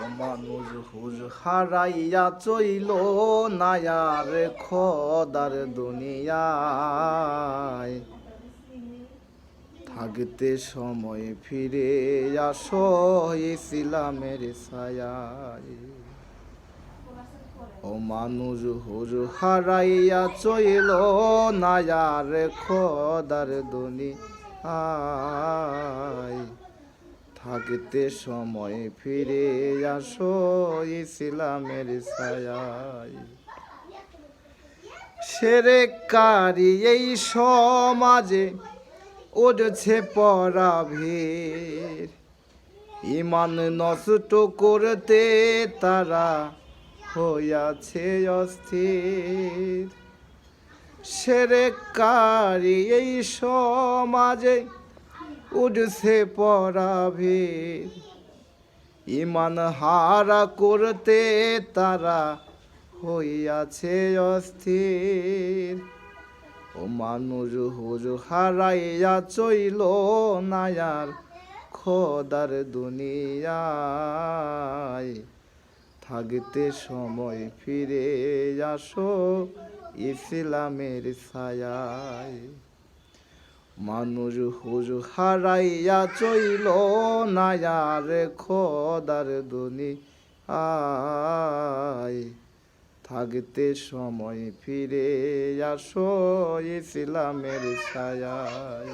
ও মানুষ হুজ হারাইয়া চইল নায়ার খোদার দুনিয়ায়, থাকতে সময় ফিরে আসো ইসলামের ছায়ায়। ও মানুষ হুজ হারাইয়া চইল নায়ার খোদার দুনিয়ায়, থাকতে সময় ফিরে আসো ইসলামের ছায়ায়। শিরককারী এই সমাজে উঠছে পড়া ভিড়, ঈমান নষ্ট করতে তারা হইয়াছে অস্থির। শিরককারী এই সমাজে উঠছে পড়া ভিড়, ঈমান হারা করতে তারা হইয়াছে অস্থির। ও মানুষ হুজ হারাইয়া চইল নায়ার খোদার দুনিয়ায়, থাকতে সময় ফিরে আসো ইসলামের ছায়ায়। মানুষ হুজ হারাইয়া চইল নায়ার খোদার দুনিয়ায়, থাকতে সময় ফিরে আসো ইসলামের ছায়ায়।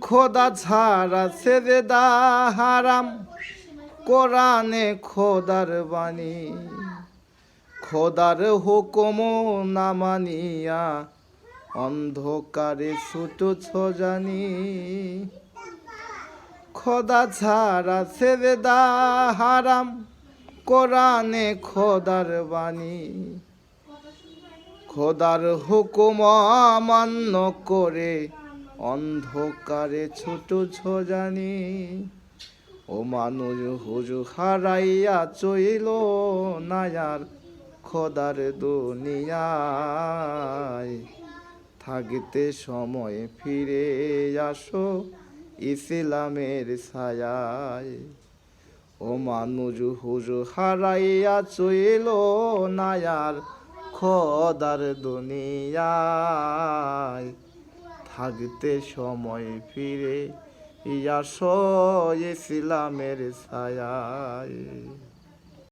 খোদা ছাড়া সেজদা হারাম, কোরআনে খোদার বাণী, খোদার হুকুম না মানিয়া অন্ধকারে ছুটছ জানি। খোদা ছাড়া সেজদা হারাম, কোরআনে খোদার বাণী, খোদার হুকুম অমান্য করে অন্ধকারে ছুটছ জানি। ও মানুষ হুজ হারাইয়া চইল নায়ার খোদার দুনিয়ায়, থাকতে সময় ফিরে আসো ইসলামের ছায়ায়। ও মানুষ হুজ হারাইয়া চইল নায়ার খোদার দুনিয়ায়, থাকতে সময় ফিরে আসো ইসলামের ছায়ায়।